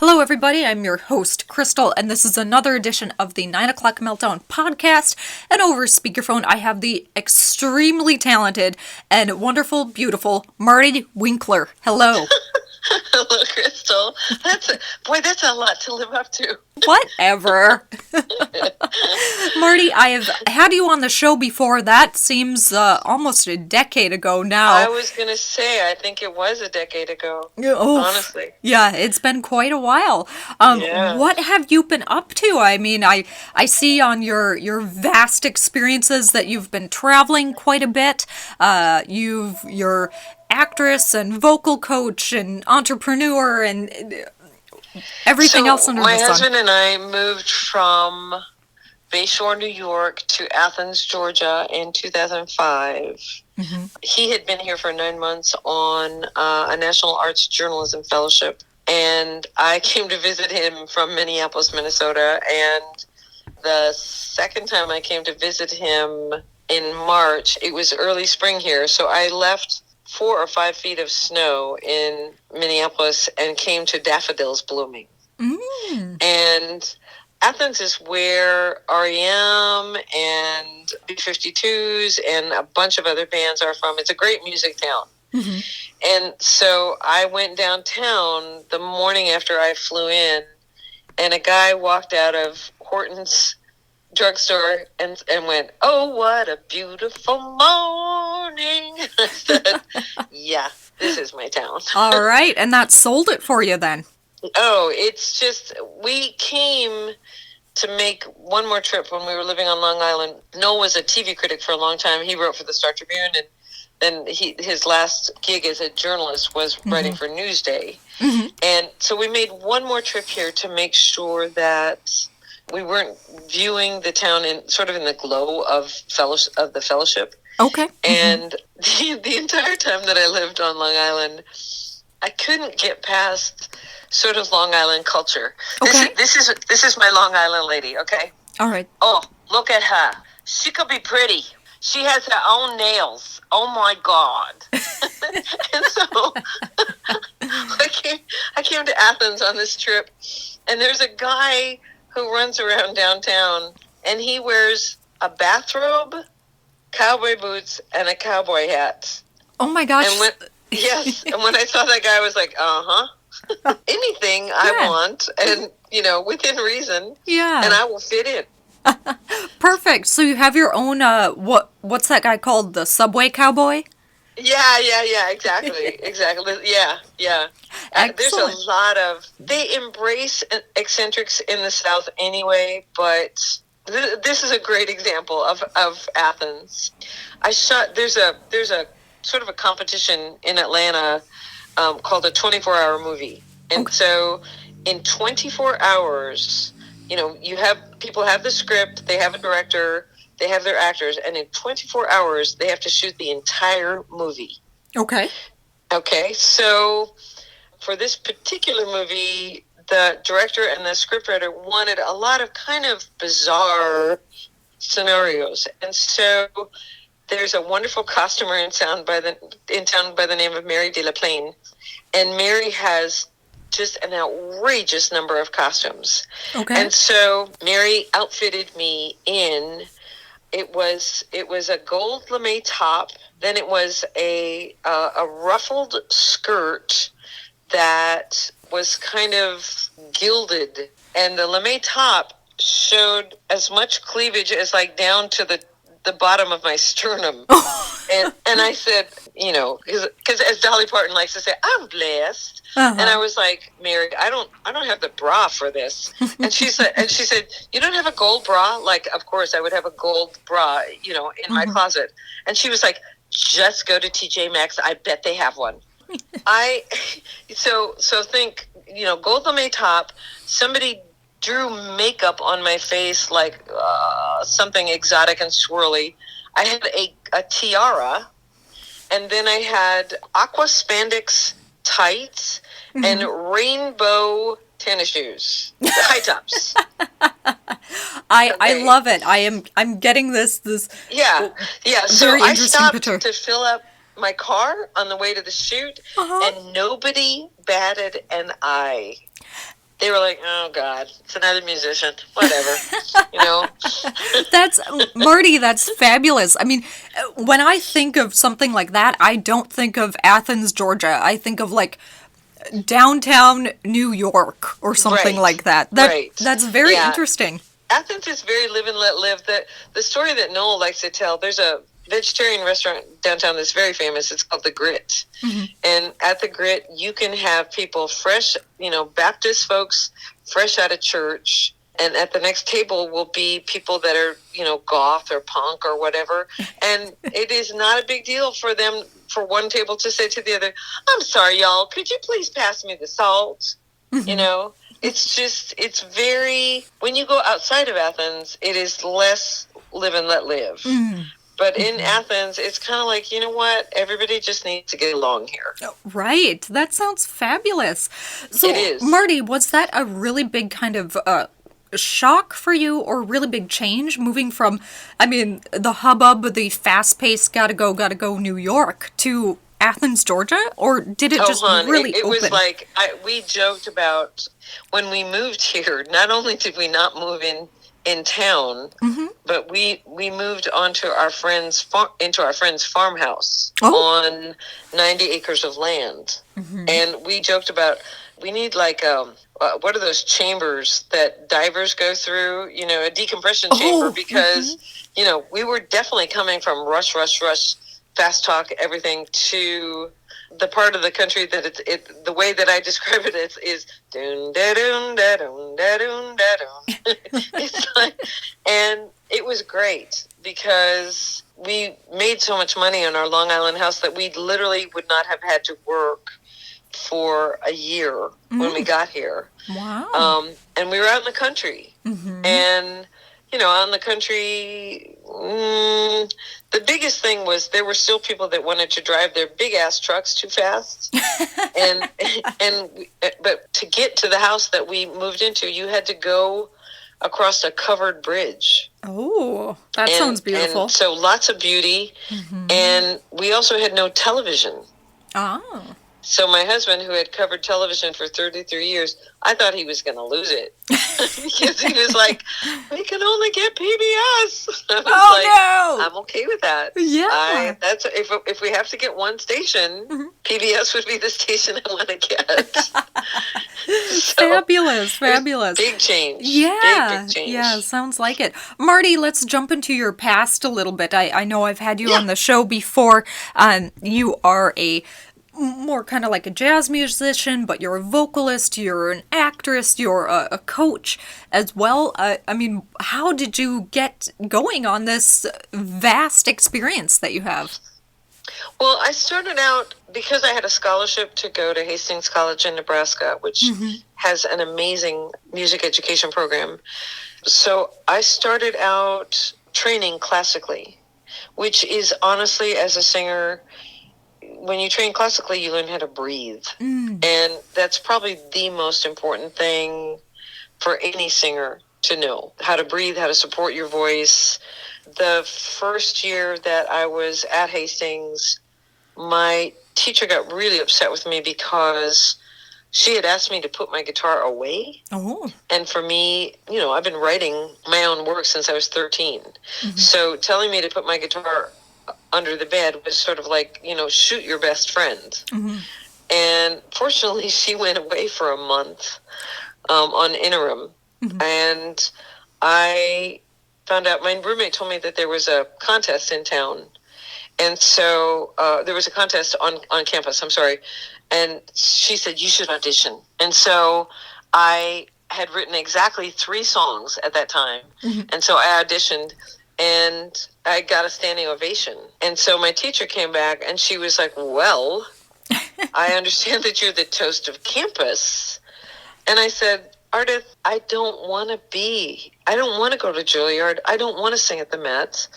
Hello, everybody. I'm your host, Crystal, and this is another edition of the 9 O'Clock Meltdown podcast. And over speakerphone, I have the extremely talented and wonderful, beautiful Marty Winkler. Hello. Hello, Crystal. That's a lot to live up to. Whatever. Marty, I have had you on the show before. That seems almost a decade ago now. I was going to say, I think it was a decade ago, honestly. Yeah, it's been quite a while. Yeah. What have you been up to? I mean, I see on your vast experiences that you've been traveling quite a bit. You're actress and vocal coach and entrepreneur and everything else under the sun. My husband and I moved from Bayshore, New York to Athens, Georgia in 2005. Mm-hmm. He had been here for 9 months on a National Arts Journalism Fellowship, and I came to visit him from Minneapolis, Minnesota, and the second time I came to visit him in March, it was early spring here, so I left 4 or 5 feet of snow in Minneapolis and came to daffodils blooming. Mm. And Athens is where REM and B-52s and a bunch of other bands are from. It's a great music town. Mm-hmm. And so I went downtown the morning after I flew in, and a guy walked out of Horton's drugstore and went, "Oh, what a beautiful morning." I said, yeah, this is my town. All right, and that sold it for you then. Oh, it's just, we came to make one more trip when we were living on Long Island. Noel was a TV critic for a long time. He wrote for the Star Tribune, and then his last gig as a journalist was writing for Newsday. Mm-hmm. And so we made one more trip here to make sure that we weren't viewing the town in the glow of the fellowship. Okay. And the entire time that I lived on Long Island, I couldn't get past sort of Long Island culture. Okay. This is my Long Island lady, okay? All right. Oh, look at her. She could be pretty. She has her own nails. Oh my God. And so I came to Athens on this trip, and there's a guy who runs around downtown, and he wears a bathrobe, cowboy boots, and a cowboy hat. Oh my gosh. Yes. And when I saw that guy, I was like, anything I want, and, within reason. Yeah. And I will fit in. Perfect. So you have your own, what's that guy called? The Subway Cowboy? Yeah, exactly. Yeah. There's a lot of, they embrace eccentrics in the South anyway, but this is a great example of Athens. There's a sort of a competition in Atlanta called a 24-hour movie. And so in 24 hours, people have the script, they have a director, they have their actors, and in 24 hours, they have to shoot the entire movie. Okay, so for this particular movie, the director and the scriptwriter wanted a lot of kind of bizarre scenarios. And so there's a wonderful costumer in town by the name of Mary de la Plaine. And Mary has just an outrageous number of costumes. Okay. And so Mary outfitted me in... It was a gold lame top. Then it was a ruffled skirt that was kind of gilded, and the lame top showed as much cleavage as like down to the bottom of my sternum. and I said, because as Dolly Parton likes to say, I'm blessed. Uh-huh. And I was like, Mary, I don't have the bra for this. And she said, you don't have a gold bra? Like, of course I would have a gold bra, in my closet. And she was like, just go to TJ Maxx. I bet they have one. So think, gold lame top. Somebody drew makeup on my face like something exotic and swirly. I had a tiara, and then I had aqua spandex tights and rainbow tennis shoes, high tops. I love it. I'm getting this yeah. So I stopped to fill up my car on the way to the shoot, and nobody batted an eye. they were like, oh God, it's another musician, whatever, That's Marty, that's fabulous. I mean, when I think of something like that, I don't think of Athens, Georgia. I think of like downtown New York or something Right, like that. right. That's very Yeah. interesting. Athens is very live and let live. The story that Noel likes to tell, there's a vegetarian restaurant downtown that's very famous. It's called The Grit. And at The Grit, you can have people fresh, Baptist folks fresh out of church. And at the next table will be people that are, goth or punk or whatever. And it is not a big deal for them, for one table to say to the other, I'm sorry, y'all, could you please pass me the salt? It's very, when you go outside of Athens, it is less live and let live. But in Athens, it's kind of like, you know what? Everybody just needs to get along here. Right. That sounds fabulous. So, it is. Marty, was that a really big kind of shock for you or really big change moving from, the hubbub, the fast-paced, gotta go New York to Athens, Georgia? Or did it just really it open? was like, we joked about when we moved here, not only did we not move in town, but we moved onto into our friend's farmhouse on 90 acres of land. And we joked about, we need like what are those chambers that divers go through, a decompression chamber, because we were definitely coming from rush, fast talk, everything, to the part of the country that the way that I describe it is doon da doon da doon da doon da doon. It's like, and it was great because we made so much money on our Long Island house that we literally would not have had to work for a year when we got here. Wow. And we were out in the country, and out in the country, the biggest thing was there were still people that wanted to drive their big ass trucks too fast. But to get to the house that we moved into, you had to go across a covered bridge. Oh, that sounds beautiful. And so lots of beauty. And we also had no television. Oh. So my husband, who had covered television for 33 years, I thought he was going to lose it. Because he was like, we can only get PBS. No! I'm okay with that. Yeah. If we have to get one station, PBS would be the station I want to get. Fabulous. Big change. Yeah. Big change. Yeah, sounds like it. Marty, let's jump into your past a little bit. I know I've had you on the show before. You are more kind of like a jazz musician, but you're a vocalist, you're an actress, you're a coach as well. How did you get going on this vast experience that you have? Well, I started out because I had a scholarship to go to Hastings College in Nebraska, which has an amazing music education program. So I started out training classically, which is honestly, as a singer, when you train classically, you learn how to breathe. And that's probably the most important thing for any singer to know, how to breathe, how to support your voice. The first year that I was at Hastings, my teacher got really upset with me because she had asked me to put my guitar away. Oh. And for me, I've been writing my own work since I was 13. So telling me to put my guitar under the bed was sort of like, shoot your best friend. And fortunately, she went away for a month on interim. And I found out, my roommate told me that there was a contest in town. And so there was a contest on campus, I'm sorry. And she said, you should audition. And so I had written exactly 3 songs at that time. And so I auditioned, and I got a standing ovation. And so my teacher came back, and she was like, well, I understand that you're the toast of campus. And I said, Ardith, I don't want to go to Juilliard. I don't want to sing at the Met.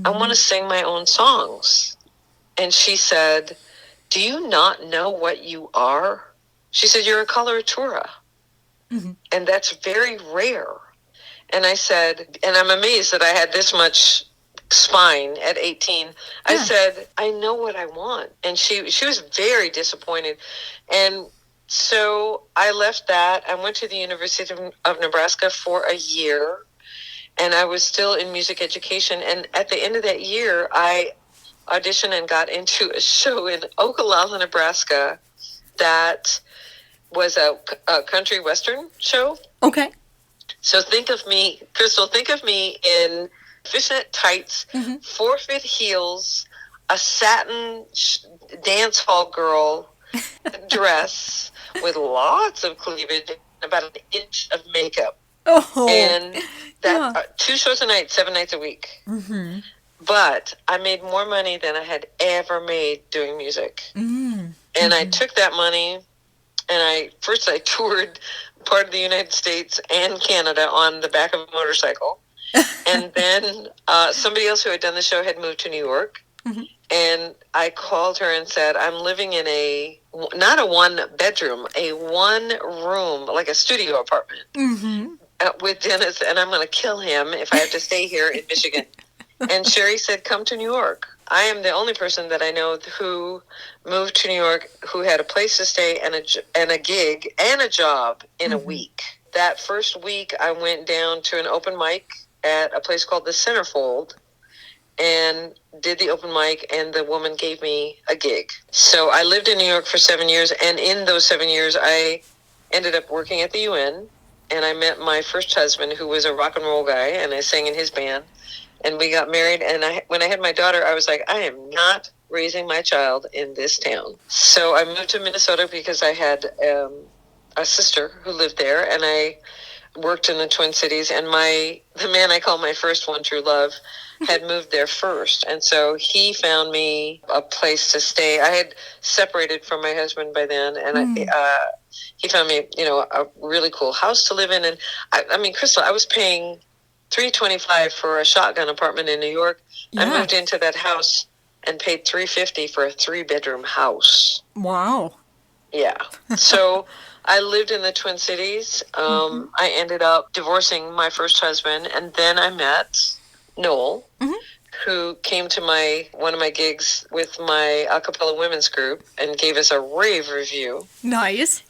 I want to sing my own songs. And she said, do you not know what you are? She said, you're a coloratura. And that's very rare. And I said, and I'm amazed that I had this much spine at 18. I said, I know what I want. And she was very disappointed. And So I left that. I went to the University of Nebraska for a year, and I was still in music education. And at the end of that year, I auditioned and got into a show in Ocala, Nebraska that was a country western show. Okay. So think of me, Crystal, think of me in fishnet tights, forfeit heels, a satin dance hall girl dress with lots of cleavage, about an inch of makeup. Oh. And that 2 shows a night, 7 nights a week. Mm-hmm. But I made more money than I had ever made doing music. Mm-hmm. And I took that money, and I toured part of the United States and Canada on the back of a motorcycle. And then somebody else who had done the show had moved to New York. Mm-hmm. And I called her and said, I'm living in not a 1-bedroom, a 1-room, like a studio apartment with Dennis, and I'm going to kill him if I have to stay here in Michigan. And Sherry said, come to New York. I am the only person that I know who moved to New York who had a place to stay and a gig and a job in a week. That first week, I went down to an open mic at a place called the Centerfold and did the open mic, and the woman gave me a gig. So I lived in New York for 7 years, and in those 7 years, I ended up working at the UN, and I met my first husband, who was a rock and roll guy, and I sang in his band. And we got married, and when I had my daughter, I was like, I am not raising my child in this town. So I moved to Minnesota because I had a sister who lived there, and I worked in the Twin Cities, and the man I call my first one, true love, had moved there first. And so he found me a place to stay. I had separated from my husband by then, and he found me, a really cool house to live in. And I mean, Crystal, I was paying $325 for a shotgun apartment in New York. Yeah. I moved into that house and paid $350 for a 3-bedroom house. Wow. Yeah. So I lived in the Twin Cities. I ended up divorcing my first husband, and then I met Noel, who came to one of my gigs with my a cappella women's group and gave us a rave review. Nice.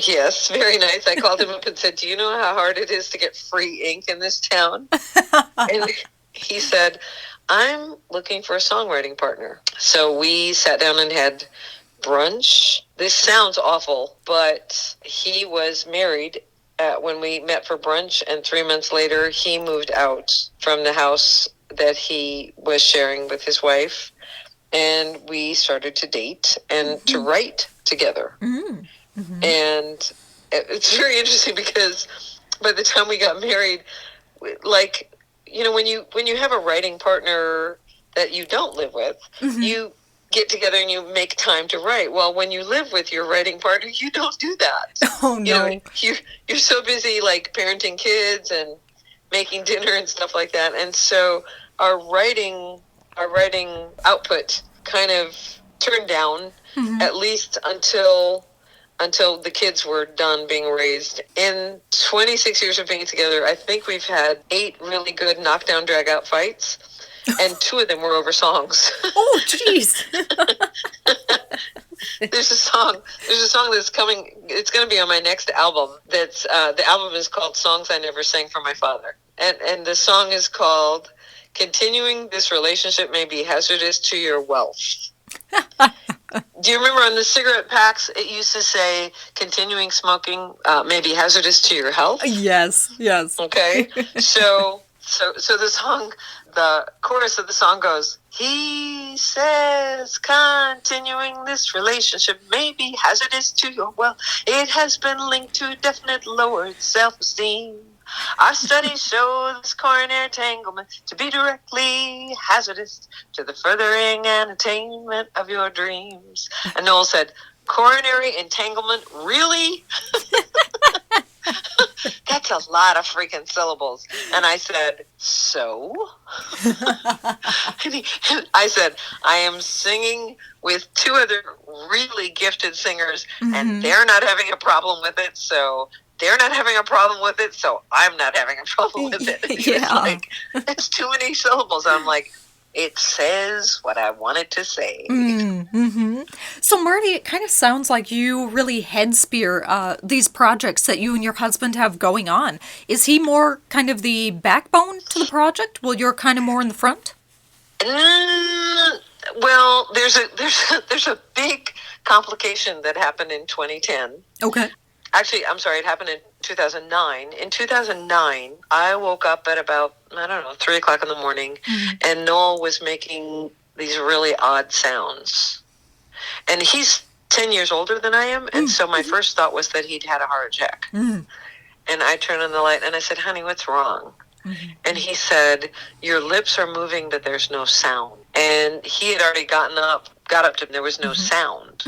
Yes, very nice. I called him up and said, do you know how hard it is to get free ink in this town? And he said, I'm looking for a songwriting partner. So we sat down and had brunch. This sounds awful, but he was married when we met for brunch, and 3 months later, he moved out from the house that he was sharing with his wife, and we started to date and to write together. And it's very interesting because by the time we got married, like, when you have a writing partner that you don't live with, you get together and you make time to write. Well, when you live with your writing partner, you don't do that. Oh, no. You're so busy, like, parenting kids and making dinner and stuff like that. And so our writing output kind of turned down, at least until the kids were done being raised. In 26 years of being together, I think we've had 8 really good knockdown, drag-out fights, and 2 of them were over songs. Oh, jeez. There's a song that's coming. It's going to be on my next album. That's the album is called "Songs I Never Sang for My Father," and the song is called "Continuing This Relationship May Be Hazardous to Your Wealth." Do you remember on the cigarette packs it used to say continuing smoking may be hazardous to your health? Yes. Okay. So the song, the chorus of the song goes, he says continuing this relationship may be hazardous to your wealth. It has been linked to definite lowered self-esteem. Our studies show this coronary entanglement to be directly hazardous to the furthering and attainment of your dreams. And Noel said, coronary entanglement, really? That's a lot of freaking syllables. And I said, so? And I said, I am singing with 2 other really gifted singers, and they're not having a problem with it, so they're not having a problem with it, so I'm not having a problem with it. Yeah. It's too many syllables. I'm like, it says what I want it to say. Mm-hmm. So, Marty, it kind of sounds like you really head spear these projects that you and your husband have going on. Is he more kind of the backbone to the project, while you're kind of more in the front? Well, there's a big complication that happened in 2010. Okay. Actually, I'm sorry, it happened in 2009. In 2009, I woke up at about, I don't know, 3 o'clock in the morning, and Noel was making these really odd sounds. And he's 10 years older than I am, and so my first thought was that he'd had a heart attack. And I turned on the light, and I said, honey, what's wrong? And he said, your lips are moving, but there's no sound. And he had already got up to, there was no sound.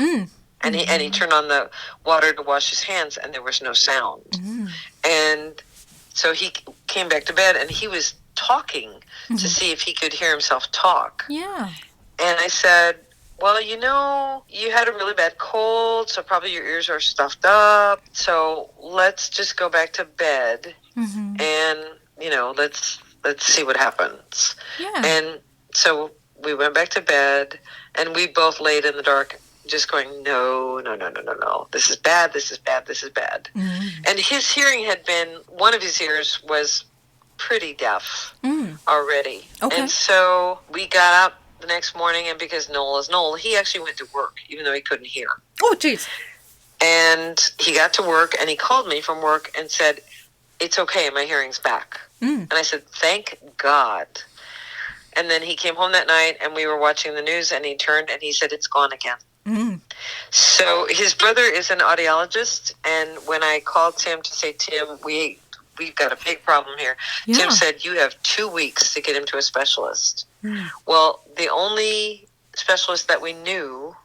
And he turned on the water to wash his hands, and there was no sound. And so he came back to bed, and he was talking to see if he could hear himself talk. Yeah. And I said, well, you had a really bad cold, so probably your ears are stuffed up. So let's just go back to bed, and let's see what happens. Yeah. And so we went back to bed, and we both laid in the dark, just going, no, this is bad, this is bad, this is bad. And his hearing one of his ears was pretty deaf already. Okay. And so we got up the next morning, and because Noel is Noel, he actually went to work, even though he couldn't hear. Oh, jeez. And he got to work, and he called me from work and said, it's okay, my hearing's back. And I said, thank God. And then he came home that night, and we were watching the news, and he turned, and he said, it's gone again. So his brother is an audiologist, and when I called Tim to say, Tim, we've got a big problem here, Tim said, you have 2 weeks to get him to a specialist. Well, the only specialist that we knew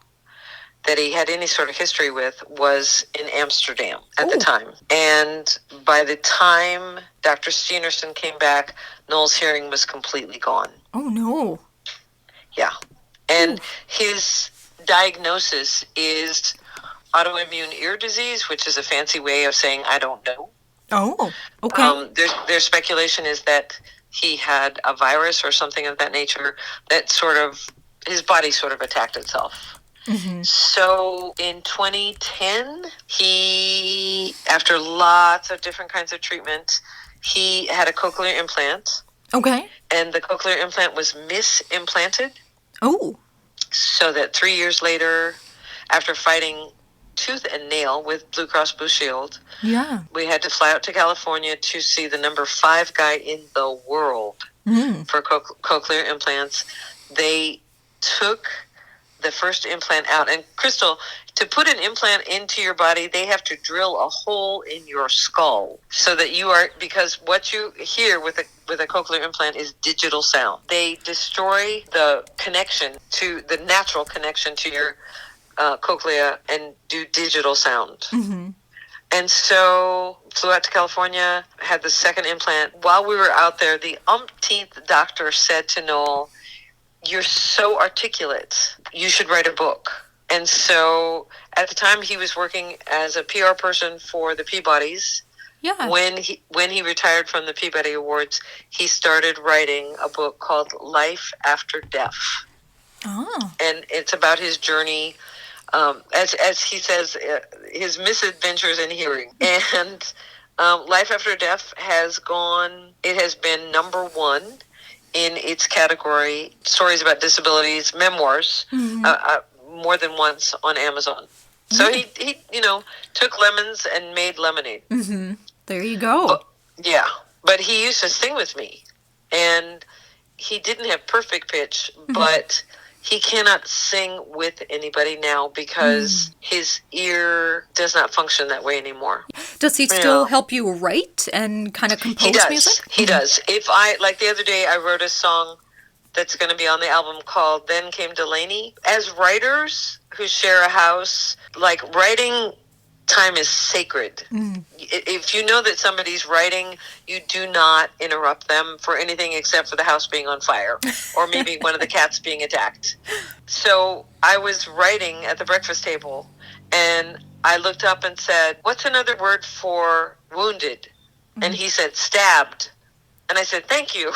that he had any sort of history with was in Amsterdam at the time. And by the time Dr. Steenerson came back, Noel's hearing was completely gone. Oh, no. Yeah. And his diagnosis is autoimmune ear disease, which is a fancy way of saying I don't know. Oh, okay. Their speculation is that he had a virus or something of that nature that his body sort of attacked itself. So in 2010, he, after lots of different kinds of treatment, he had a cochlear implant. Okay. And the cochlear implant was misimplanted. Oh. So that 3 years later, after fighting tooth and nail with Blue Cross Blue Shield, we had to fly out to California to see the number 5 guy in the world for cochlear implants. They took the first implant out. And Crystal, to put an implant into your body, they have to drill a hole in your skull so that because what you hear with a cochlear implant is digital sound. They destroy the natural connection to your cochlea and do digital sound. And so flew out to California, had the second implant. While we were out there, the umpteenth doctor said to Noel, you're so articulate, you should write a book. And so at the time he was working as a PR person for the Peabodys. Yeah. When he retired from the Peabody Awards, he started writing a book called Life After Death. Oh. And it's about his journey, as he says, his misadventures in hearing. And Life After Death has been number 1 in its category, stories about disabilities, memoirs, more than once on Amazon. So he took lemons and made lemonade. There you go. But he used to sing with me, and he didn't have perfect pitch, but he cannot sing with anybody now because his ear does not function that way anymore. Does he still help you write and kind of compose music? He does. Like the other day, I wrote a song that's going to be on the album called Then Came Delaney. As writers who share a house, like writing time is sacred. If you know that somebody's writing, you do not interrupt them for anything except for the house being on fire or maybe one of the cats being attacked. So I was writing at the breakfast table, and I looked up and said, what's another word for wounded? And he said, stabbed. And I said, thank you.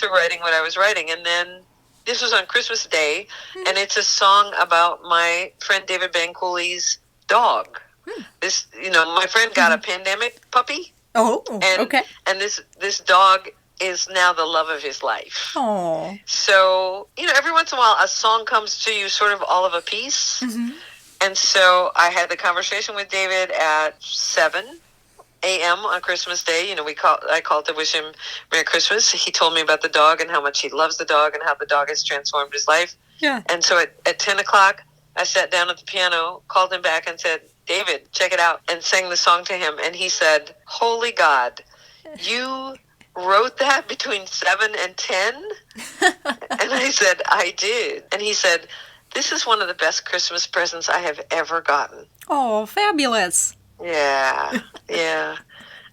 to writing what I was writing. And then this was on Christmas Day, and it's a song about my friend David Bancooli's dog. This, my friend got a pandemic puppy. Oh, okay. And this dog is now the love of his life. Oh. So, every once in a while a song comes to you sort of all of a piece. And so I had the conversation with David at 7 a.m. on Christmas Day. I called to wish him Merry Christmas. He told me about the dog and how much he loves the dog and how the dog has transformed his life. Yeah. And so at 10 o'clock, I sat down at the piano, called him back and said, David, check it out, and sang the song to him. And he said, Holy God, you wrote that between 7 and 10? And I said, I did. And he said, this is one of the best Christmas presents I have ever gotten. Oh, fabulous. Yeah, yeah.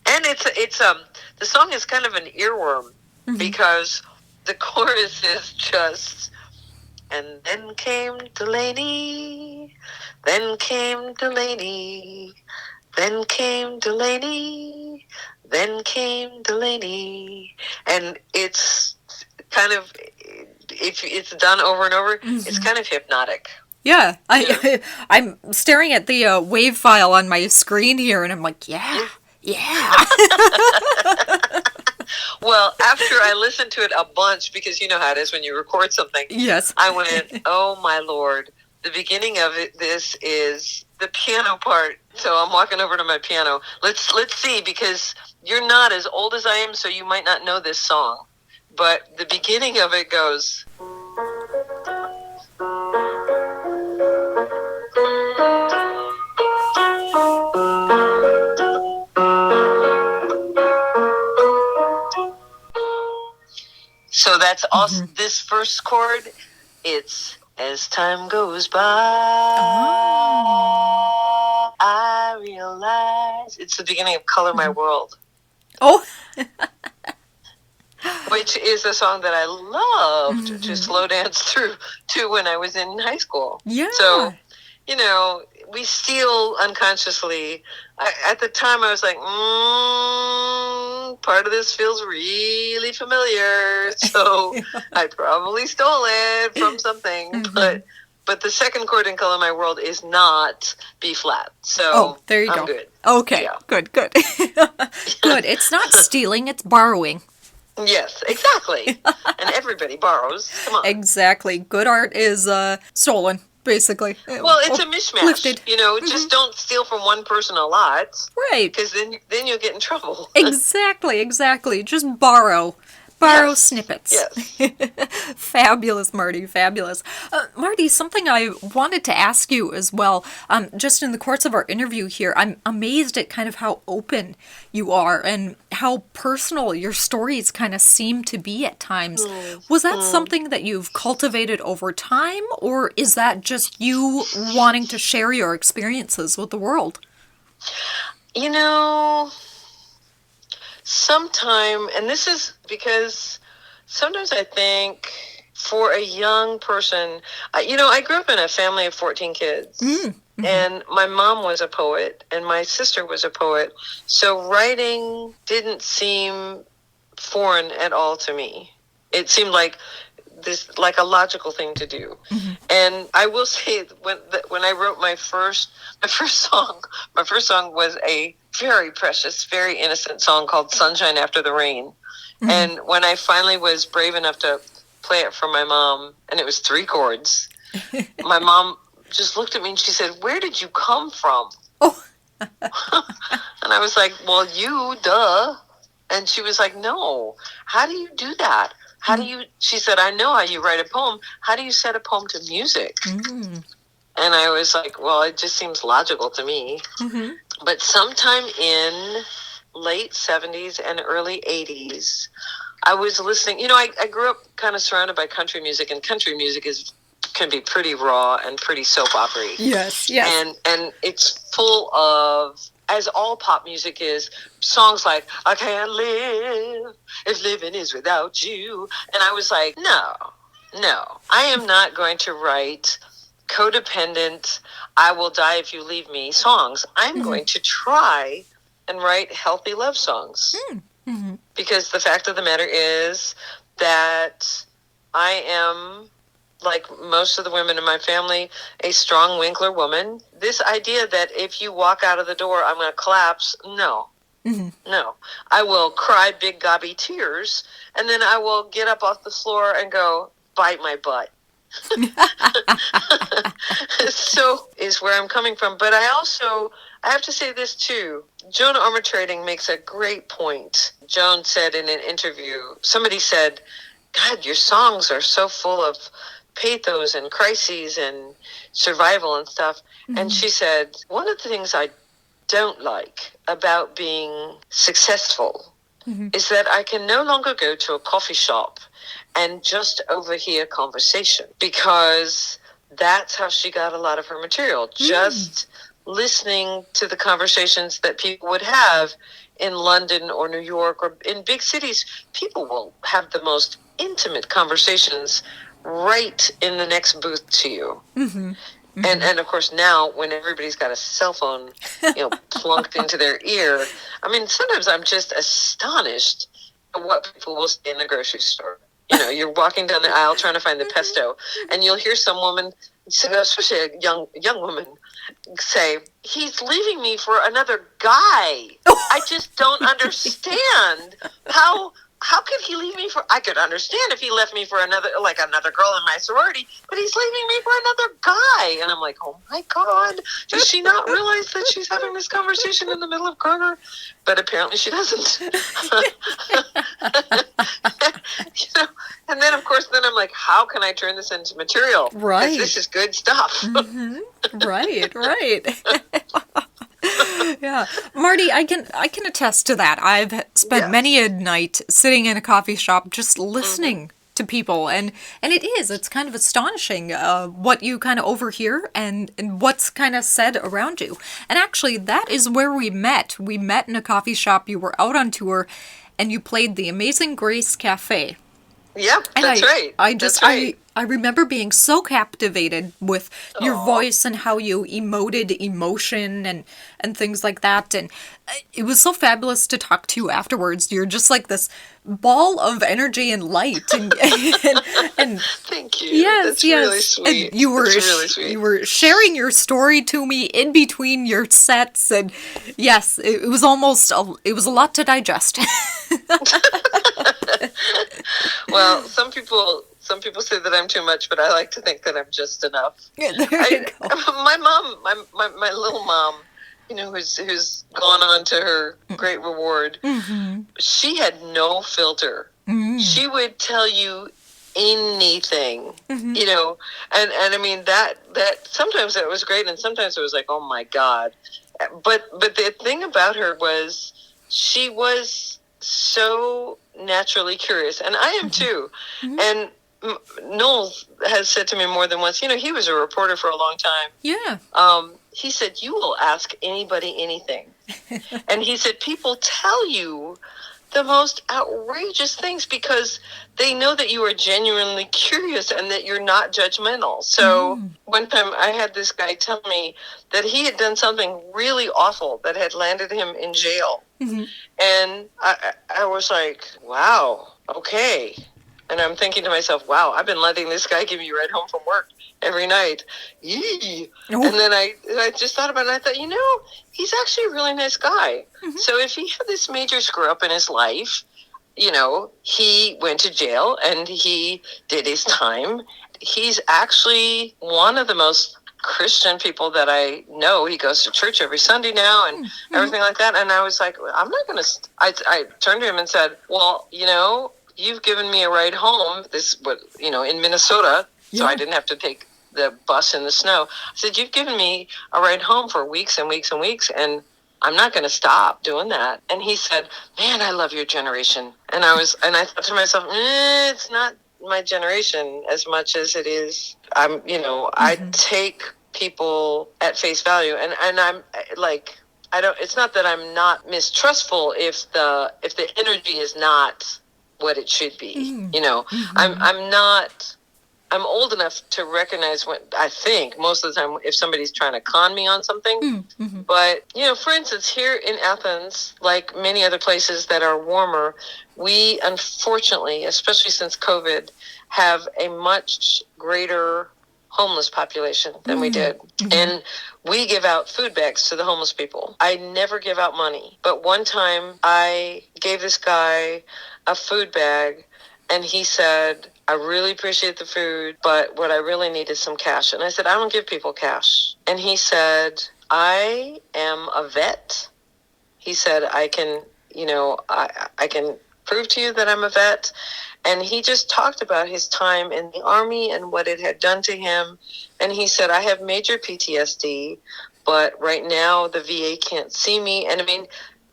And it's the song is kind of an earworm because the chorus is just, and then came Delaney, then came Delaney, then came Delaney, then came Delaney. And it's kind of, if it's done over and over, it's kind of hypnotic. Yeah, I'm staring at the wave file on my screen here, and I'm like, yeah. Well, after I listened to it a bunch, because you know how it is when you record something. Yes. I went, oh my Lord. The beginning of this is the piano part. So I'm walking over to my piano. Let's see, because you're not as old as I am, so you might not know this song. But the beginning of it goes. So that's also this first chord. It's as time goes by, I realize. It's the beginning of Color My World. Oh. Which is a song that I loved to slow dance through to when I was in high school. Yeah. So, we still unconsciously, at the time I was like, part of this feels really familiar. So I probably stole it from something. But the second chord in Color My World is not B flat. So there you I'm go. good. Okay, Yeah. good. Good. It's not stealing, it's borrowing. Yes, exactly. And everybody borrows. Come on. Exactly. Good art is stolen, basically. Well, it's a mishmash. Lifted. Just don't steal from one person a lot. Right. Because then you'll get in trouble. Exactly. Just borrow snippets. Yes. Fabulous, Marty, fabulous. Marty, something I wanted to ask you as well, just in the course of our interview here, I'm amazed at kind of how open you are and how personal your stories kind of seem to be at times. Was that something that you've cultivated over time, or is that just you wanting to share your experiences with the world? Sometime, and this is because sometimes I think for a young person, I grew up in a family of 14 kids, and my mom was a poet, and my sister was a poet, so writing didn't seem foreign at all to me. It seemed like a logical thing to do. And I will say, when I wrote my first song was a very precious, very innocent song called Sunshine After the Rain. And when I finally was brave enough to play it for my mom, and it was 3 chords, my mom just looked at me and she said, "Where did you come from?" Oh. And I was like, "Well, you, duh." And she was like, "No, how do you do that? How do you," she said, "I know how you write a poem. How do you set a poem to music?" And I was like, well, it just seems logical to me. But sometime in late 70s and early 80s, I was listening. I grew up kind of surrounded by country music, and country music can be pretty raw and pretty soap opera-y. Yes. And it's full of, as all pop music is, songs like, I can't live if living is without you. And I was like, no, I am not going to write codependent, I will die if you leave me songs. I'm going to try and write healthy love songs. Because the fact of the matter is, that I am, like most of the women in my family, a strong Winkler woman. This idea that if you walk out of the door, I'm going to collapse. No. Mm-hmm. No. I will cry big gobby tears, and then I will get up off the floor and go, bite my butt. So is where I'm coming from. But I have to say this too. Joan Armatrading makes a great point. Joan said in an interview, somebody said, God, your songs are so full of pathos and crises and survival and stuff. Mm-hmm. And she said, one of the things I don't like about being successful is that I can no longer go to a coffee shop and just overhear conversation, because that's how she got a lot of her material. Just listening to the conversations that people would have in London or New York or in big cities. People will have the most intimate conversations right in the next booth to you. Mm-hmm. Mm-hmm. And of course now, when everybody's got a cell phone, plunked into their ear, I mean, sometimes I'm just astonished at what people will say in the grocery store. You're walking down the aisle trying to find the pesto, and you'll hear some woman, especially a young woman, say, "He's leaving me for another guy. I just don't understand how could he leave me for? I could understand if he left me for another girl in my sorority, but he's leaving me for another guy." And I'm like, oh my God, does she not realize that she's having this conversation in the middle of Kroger? But apparently she doesn't. And then of course, I'm like, how can I turn this into material? Right. This is good stuff. Mm-hmm. Right. Yeah, Marty, I can attest to that. I've spent many a night sitting in a coffee shop just listening to people, and it's kind of astonishing what you kind of overhear and what's kind of said around you. And actually, that is where we met. We met in a coffee shop. You were out on tour, and you played the Amazing Grace Cafe. Yeah, that's right. I remember being so captivated with your voice and how you emoted emotion and things like that. And it was so fabulous to talk to you afterwards. You're just like this ball of energy and light. And thank you. Yes, that's really sweet. And you were really sweet. You were sharing your story to me in between your sets, and yes, it was a lot to digest. Well, some people say that I'm too much, but I like to think that I'm just enough. Yeah, there you go. My mom, my little mom, who's gone on to her great reward, she had no filter. Mm-hmm. She would tell you anything, and I mean that sometimes it was great, and sometimes it was like, oh my God. But the thing about her was she was so naturally curious, and I am too. Mm-hmm. And Noel has said to me more than once, he was a reporter for a long time. Yeah. He said, you will ask anybody anything. And he said, people tell you the most outrageous things because they know that you are genuinely curious and that you're not judgmental. So one time I had this guy tell me that he had done something really awful that had landed him in jail. Mm-hmm. And I was like, wow, okay. And I'm thinking to myself, wow, I've been letting this guy give me a ride home from work every night. Yee. Oh. And then I just thought about it, and I thought, he's actually a really nice guy. Mm-hmm. So if he had this major screw up in his life, he went to jail and he did his time. He's actually one of the most Christian people that I know. He goes to church every Sunday now and everything like that. And I was like, I'm not going to, I turned to him and said, well, you've given me a ride home, in Minnesota, so I didn't have to take the bus in the snow. I said, you've given me a ride home for weeks and weeks and weeks, and I'm not going to stop doing that. And he said, man, I love your generation. And I thought to myself, it's not my generation as much as it is. I take people at face value, and I'm like, it's not that I'm not mistrustful if the energy is not what it should be. I'm not I'm old enough to recognize when, I think most of the time, if somebody's trying to con me on something. Mm-hmm. But, for instance, here in Athens, like many other places that are warmer, we unfortunately, especially since COVID, have a much greater homeless population than we did. Mm-hmm. And we give out food bags to the homeless people. I never give out money. But one time I gave this guy a food bag, and he said, I really appreciate the food, but what I really need is some cash. And I said, I don't give people cash. And he said, I am a vet. He said, I can prove to you that I'm a vet. And he just talked about his time in the Army and what it had done to him. And he said, I have major PTSD, but right now the VA can't see me. And I mean,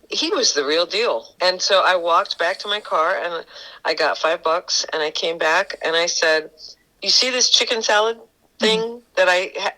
he was the real deal. And so I walked back to my car and I got $5 and I came back and I said, you see this chicken salad thing that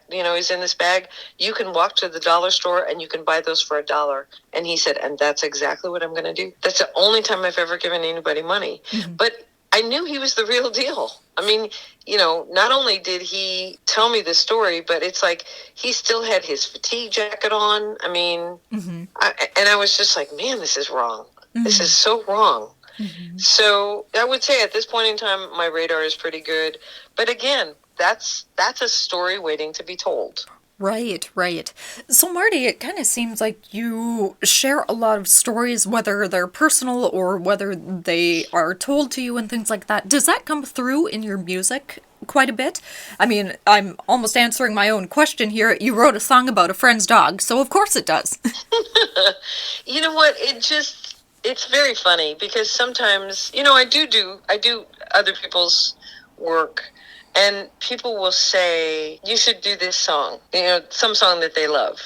is in this bag? You can walk to the dollar store and you can buy those for $1. And he said, and that's exactly what I'm going to do. That's the only time I've ever given anybody money. Mm-hmm. But I knew he was the real deal. I mean, not only did he tell me this story, but it's like he still had his fatigue jacket on. I mean, mm-hmm. I was just like, man, this is wrong. Mm-hmm. This is so wrong. Mm-hmm. So I would say at this point in time, my radar is pretty good. But again, that's a story waiting to be told. Right. So, Marty, it kind of seems like you share a lot of stories, whether they're personal or whether they are told to you and things like that. Does that come through in your music quite a bit? I mean, I'm almost answering my own question here. You wrote a song about a friend's dog, so of course it does. You know what? It's very funny because sometimes, I do other people's work. And people will say, you should do this song, some song that they love.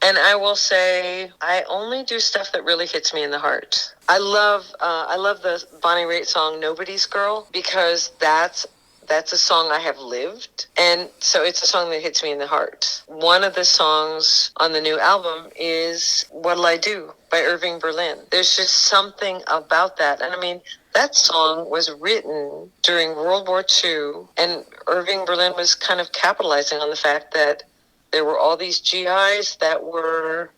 And I will say, I only do stuff that really hits me in the heart. I love the Bonnie Raitt song, Nobody's Girl, because that's a song I have lived. And so it's a song that hits me in the heart. One of the songs on the new album is What'll I Do by Irving Berlin. There's just something about that. And I mean, that song was written during World War II, and Irving Berlin was kind of capitalizing on the fact that there were all these GIs that were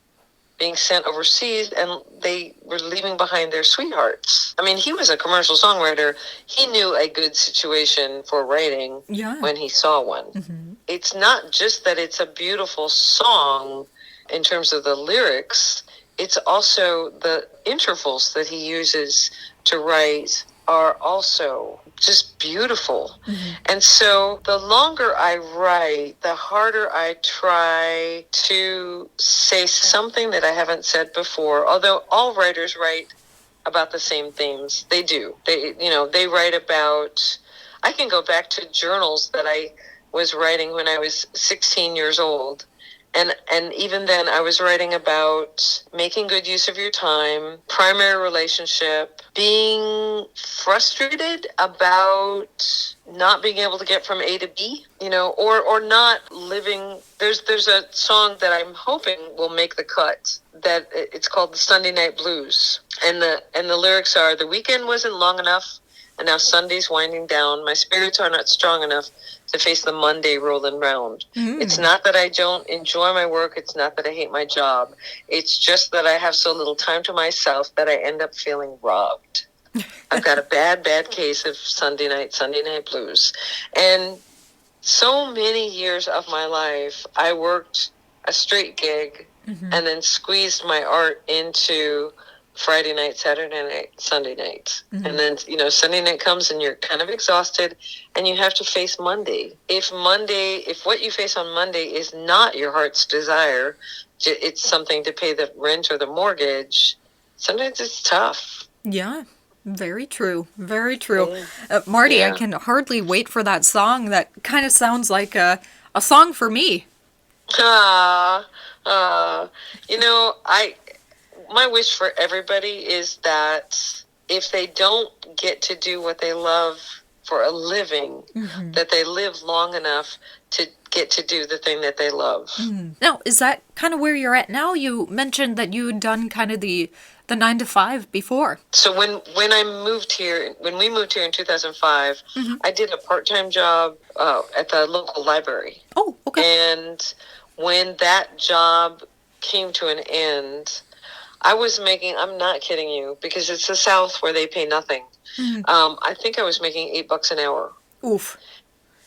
being sent overseas, and they were leaving behind their sweethearts. I mean, he was a commercial songwriter. He knew a good situation for writing when he saw one. Mm-hmm. It's not just that it's a beautiful song in terms of the lyrics, it's also the intervals that he uses to write are also just beautiful. Mm-hmm. And so the longer I write, the harder I try to say something that I haven't said before. Although all writers write about the same themes. They do. They write about, I can go back to journals that I was writing when I was 16 years old. And even then, I was writing about making good use of your time, primary relationship, being frustrated about not being able to get from A to B, or not living. There's a song that I'm hoping will make the cut. That it's called the Sunday Night Blues, and the lyrics are: the weekend wasn't long enough, and now Sunday's winding down. My spirits are not strong enough to face the Monday rolling round. Mm. It's not that I don't enjoy my work. It's not that I hate my job. It's just that I have so little time to myself that I end up feeling robbed. I've got a bad case of Sunday night blues. And so many years of my life, I worked a straight gig and then squeezed my art into Friday night, Saturday night, Sunday night. Mm-hmm. And then, Sunday night comes and you're kind of exhausted and you have to face Monday. If what you face on Monday is not your heart's desire, it's something to pay the rent or the mortgage, sometimes it's tough. Yeah. Very true. Very true. Marty, yeah. I can hardly wait for that song. That kind of sounds like a song for me. My wish for everybody is that if they don't get to do what they love for a living, that they live long enough to get to do the thing that they love. Now, is that kind of where you're at now? You mentioned that you had done kind of the 9 to 5 before. So when we moved here in 2005, I did a part-time job at the local library. Oh, okay. And when that job came to an end, I was making, I'm not kidding you, because it's the South where they pay nothing. I think I was making $8 an hour. Oof.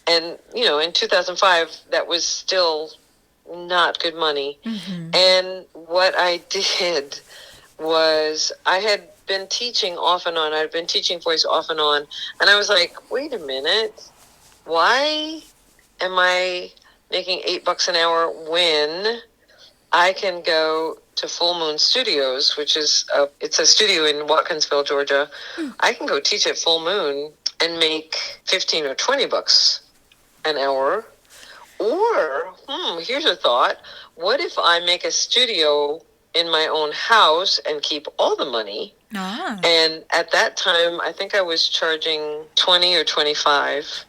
And, in 2005, that was still not good money. And what I did was I had been teaching off and on. I'd been teaching voice off and on. And I was like, wait a minute. Why am I making $8 an hour when I can go to Full Moon Studios, which is it's a studio in Watkinsville, Georgia. I can go teach at Full Moon and make $15 or $20 an hour. Or, here's a thought. What if I make a studio in my own house and keep all the money? And at that time, I think I was charging 20 or 25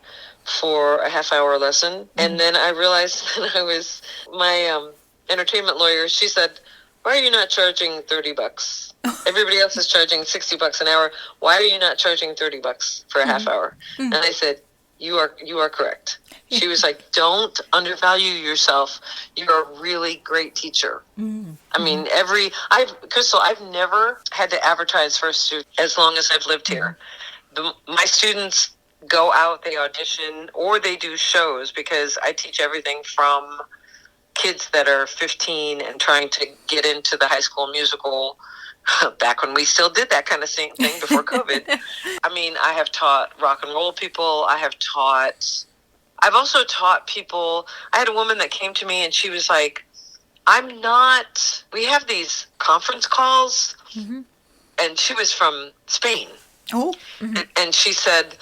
for a half-hour lesson. And then I realized that my entertainment lawyer, she said, why are you not charging $30? Everybody else is charging $60 an hour. Why are you not charging $30 for a half hour? And I said, you are correct. She was like, don't undervalue yourself. You're a really great teacher. I mean, Crystal, I've never had to advertise for a student as long as I've lived here. My students go out, they audition, or they do shows, because I teach everything from kids that are 15 and trying to get into the High School Musical, back when we still did that kind of thing before COVID. I mean, I have taught rock and roll people. I've also taught people. I had a woman that came to me and she was like, we have these conference calls, and she was from Spain. Oh. And she said,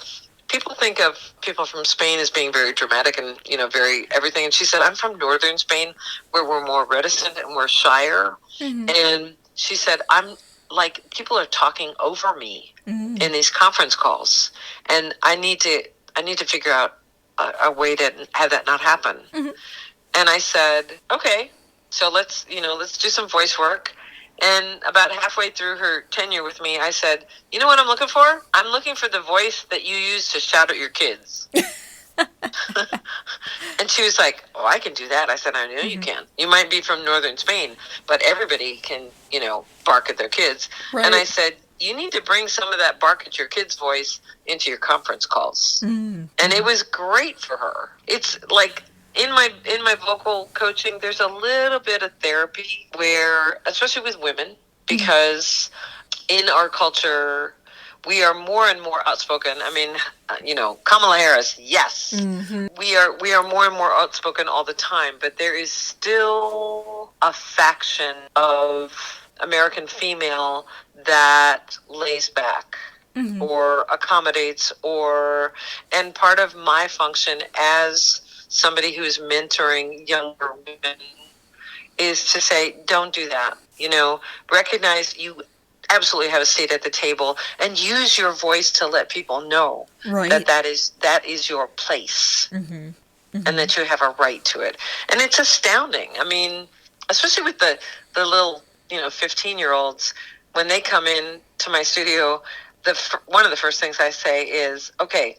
people think of people from Spain as being very dramatic and, very everything. And she said, I'm from northern Spain, where we're more reticent and we're shyer. And she said, I'm like, people are talking over me in these conference calls. And I need to figure out a way to have that not happen. And I said, okay, so let's do some voice work. And about halfway through her tenure with me, I said, you know what I'm looking for? I'm looking for the voice that you use to shout at your kids. And she was like, oh, I can do that. I said, I know you can. You might be from northern Spain, but everybody can, bark at their kids. Right. And I said, you need to bring some of that bark at your kids' voice into your conference calls. And it was great for her. It's like, in my vocal coaching, there's a little bit of therapy where, especially with women, because in our culture, we are more and more outspoken. I mean, Kamala Harris, yes. We are more and more outspoken all the time, but there is still a faction of American female that lays back or accommodates, and part of my function as somebody who is mentoring younger women is to say, don't do that. Recognize you absolutely have a seat at the table, and use your voice to let people know that is your place, and that you have a right to it. And it's astounding. I mean, especially with the little 15-year-olds, when they come in to my studio, one of the first things I say is, okay,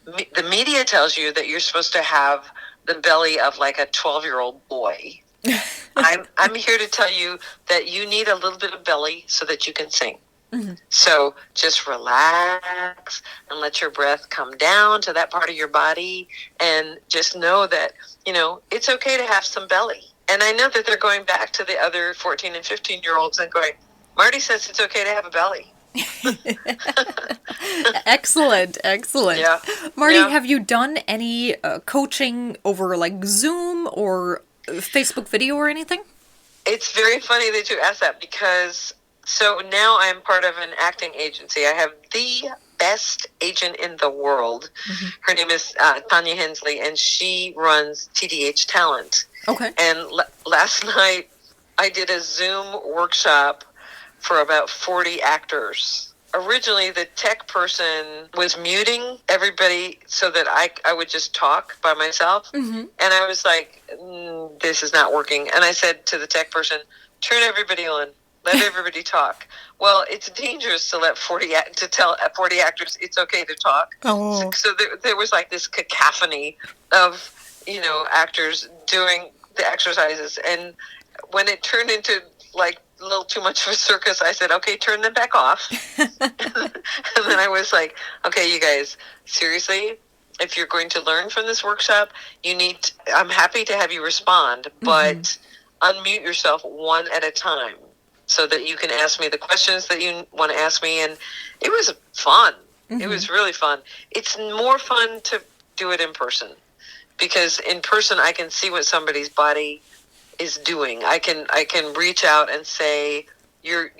the media tells you that you're supposed to have the belly of like a 12-year-old boy. I'm here to tell you that you need a little bit of belly so that you can sing. So just relax and let your breath come down to that part of your body, and just know that, it's okay to have some belly. And I know that they're going back to the other 14 and 15-year-olds and going, Marty says it's okay to have a belly. Excellent. Yeah. Marty, have you done any coaching over like Zoom or Facebook video or anything? It's very funny that you asked that, because so now I'm part of an acting agency. I have the best agent in the world. Her name is Tanya Hensley, and she runs TDH Talent. Okay. And last night I did a Zoom workshop for about 40 actors. originally the tech person was muting everybody so that I would just talk by myself. And I was like, this is not working. And I said to the tech person, turn everybody on. Let everybody talk. Well, it's dangerous to let 40 actors it's okay to talk. Oh. So there was like this cacophony of, actors doing the exercises. And when it turned into like a little too much of a circus, I said, okay, turn them back off. And then I was like, okay, you guys, seriously, if you're going to learn from this workshop, I'm happy to have you respond, but unmute yourself one at a time so that you can ask me the questions that you want to ask me. And it was fun. It was really fun. It's more fun to do it in person, because in person I can see what somebody's body is doing. I can reach out and say, you're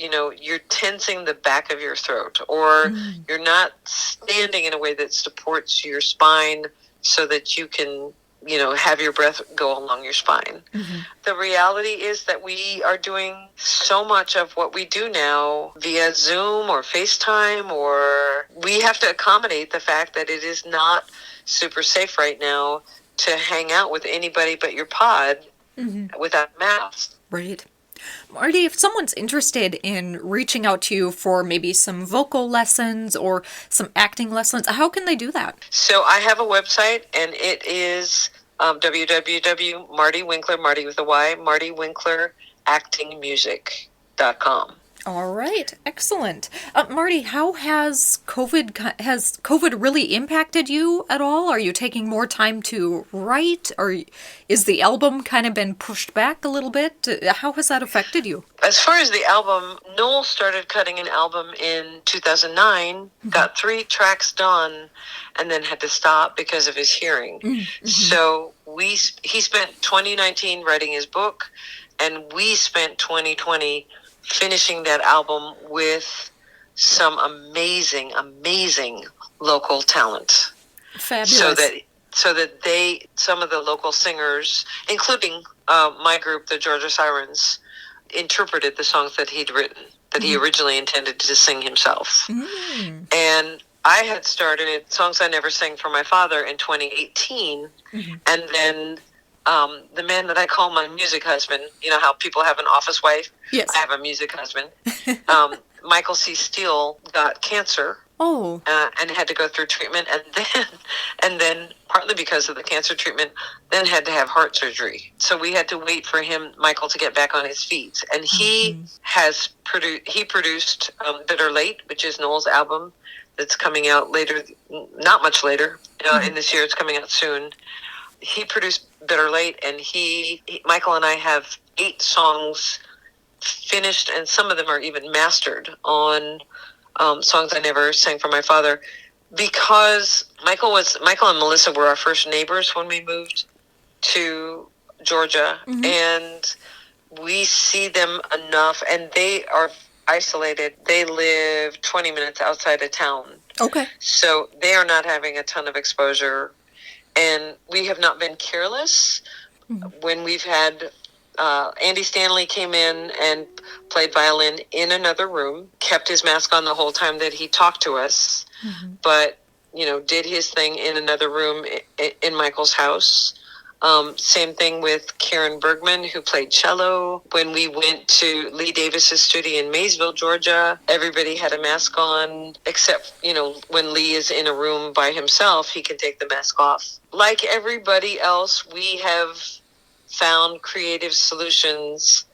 tensing the back of your throat, or you're not standing in a way that supports your spine so that you can, have your breath go along your spine. The reality is that we are doing so much of what we do now via Zoom or FaceTime, or we have to accommodate the fact that it is not super safe right now to hang out with anybody but your pod without masks. Right. Marty, if someone's interested in reaching out to you for maybe some vocal lessons or some acting lessons, how can they do that? So I have a website, and it is www.martywinkler, Marty with a Y, martywinkleractingmusic.com. All right, excellent. Marty, how has COVID really impacted you at all? Are you taking more time to write, or is the album kind of been pushed back a little bit? How has that affected you? As far as the album, Noel started cutting an album in 2009, got 3 tracks done, and then had to stop because of his hearing. So he spent 2019 writing his book, and we spent 2020 finishing that album with some amazing local talent. Fabulous. So that some of the local singers, including my group, the Georgia Sirens, interpreted the songs that he'd written, that he originally intended to sing himself. And I had started Songs I Never Sang for My Father in 2018, and then the man that I call my music husband, you know how people have an office wife? Yes. I have a music husband. Michael C. Steele got cancer. Oh. And had to go through treatment, and then partly because of the cancer treatment, then had to have heart surgery. So we had to wait for Michael, to get back on his feet. And he produced Bitter Late, which is Noel's album that's coming out later, not much later in this year. It's coming out soon. He produced Bitter Late, and Michael and I have 8 songs finished, and some of them are even mastered on Songs I Never Sang for My Father, because Michael and Melissa were our first neighbors when we moved to Georgia, and we see them enough, and they are isolated. They live 20 minutes outside of town. Okay. So they are not having a ton of exposure. And we have not been careless when we've had Andy Stanley came in and played violin in another room, kept his mask on the whole time that he talked to us, but, did his thing in another room in Michael's house. Same thing with Karen Bergman, who played cello. When we went to Lee Davis's studio in Maysville, Georgia, everybody had a mask on, except, when Lee is in a room by himself, he can take the mask off. Like everybody else, we have found creative solutions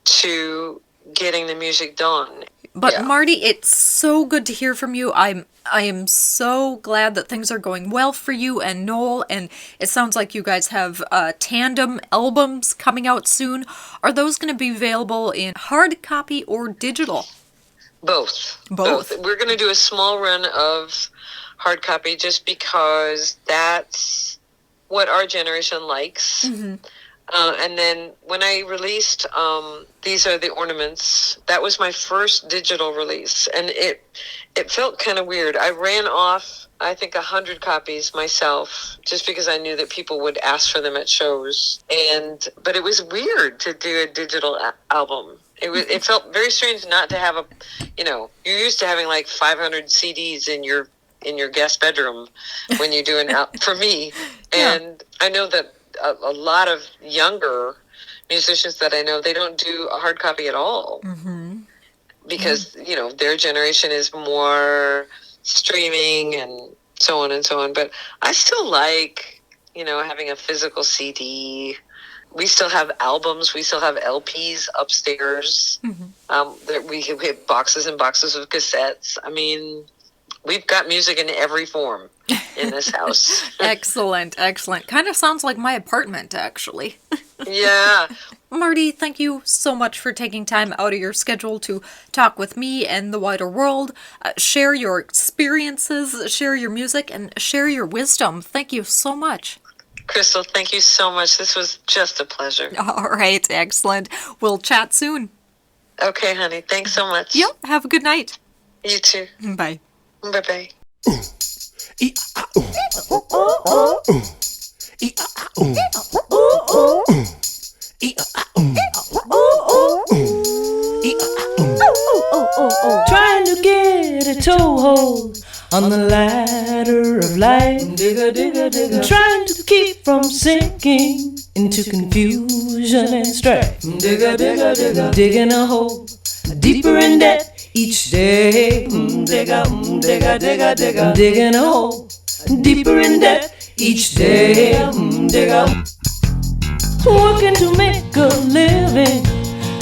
to getting the music done. But Marty, it's so good to hear from you. I am so glad that things are going well for you and Noel, and it sounds like you guys have tandem albums coming out soon. Are those going to be available in hard copy or digital? Both. We're going to do a small run of hard copy just because that's what our generation likes. And then when I released These Are the Ornaments, that was my first digital release, and it felt kind of weird. I ran off, I think, 100 copies myself, just because I knew that people would ask for them at shows. But it was weird to do a digital album. It felt very strange not to have you're used to having like 500 CDs in your guest bedroom when you're doing for me. And I know that a lot of younger musicians that I know, they don't do a hard copy at all. Mm-hmm. Because, their generation is more streaming and so on and so on. But I still like, having a physical CD. We still have albums. We still have LPs upstairs. Mm-hmm. We have boxes and boxes of cassettes. I mean, we've got music in every form in this house. Excellent. Kind of sounds like my apartment, actually. Yeah. Marty, thank you so much for taking time out of your schedule to talk with me and the wider world, share your experiences, share your music, and share your wisdom. Thank you so much. Crystal, thank you so much. This was just a pleasure. All right, excellent. We'll chat soon. Okay, honey. Thanks so much. Yep, have a good night. You too. Bye. Bye-bye. Trying to get a toehold on the ladder of life, trying to keep from sinking into confusion and strife, digging a hole deeper in debt each day, digging a hole deeper in debt each day, working to make a living,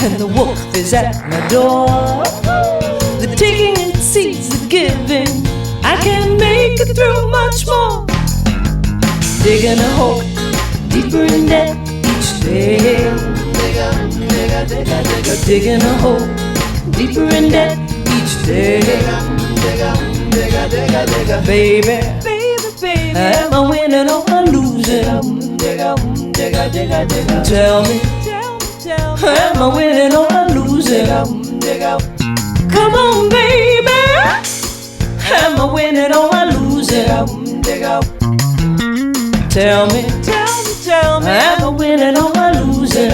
and the wolf is at my door. The taking exceeds the giving. I can't make it through much more. Digging a hole deeper in debt each day. Digging a hole deeper in debt each day. Baby, am I winning or am I losing? Tell me, am I winning or am I losing? Come on, baby. Am I winning or am I losing? Tell me, am I winning or am I losing?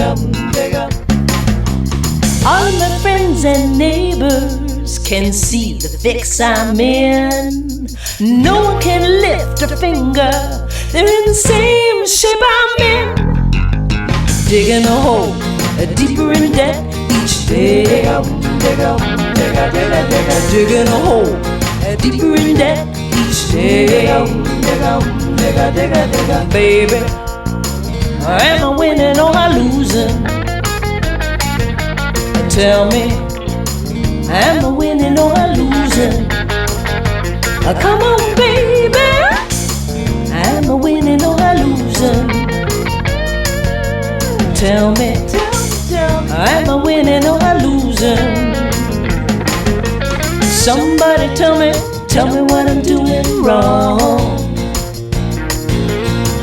All of my friends and neighbors can see the fix I'm in. No one can lift a finger. They're in the same shape I'm in. Digging a hole deeper in debt each day. Digging a hole deeper in debt each day. Baby, am I winning or am I losing? Tell me, am I winning or am I losing? Come on, baby, am I winning or am I losing? Tell me, am I winning or am I losing? Somebody tell me what I'm doing wrong.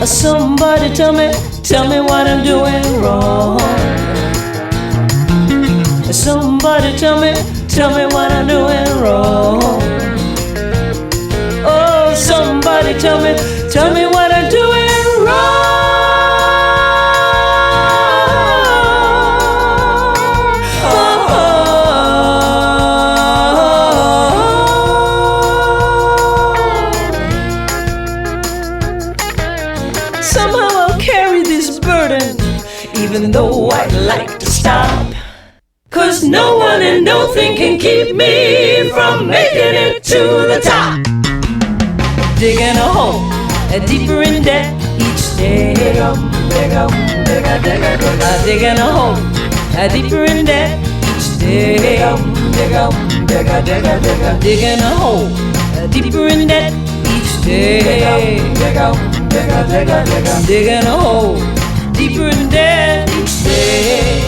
Somebody tell me what I'm doing wrong. Somebody tell me what I'm doing wrong. Oh, somebody tell me what I'm doing wrong. Somehow I'll carry this burden, even though I'd like to stop. 'Cause no one and nothing can keep me from making it to the top. Digging a hole deeper in debt each day. Digging a hole deeper in debt each day. Digging a hole deeper in debt each day. Digging a hole deeper in debt each day.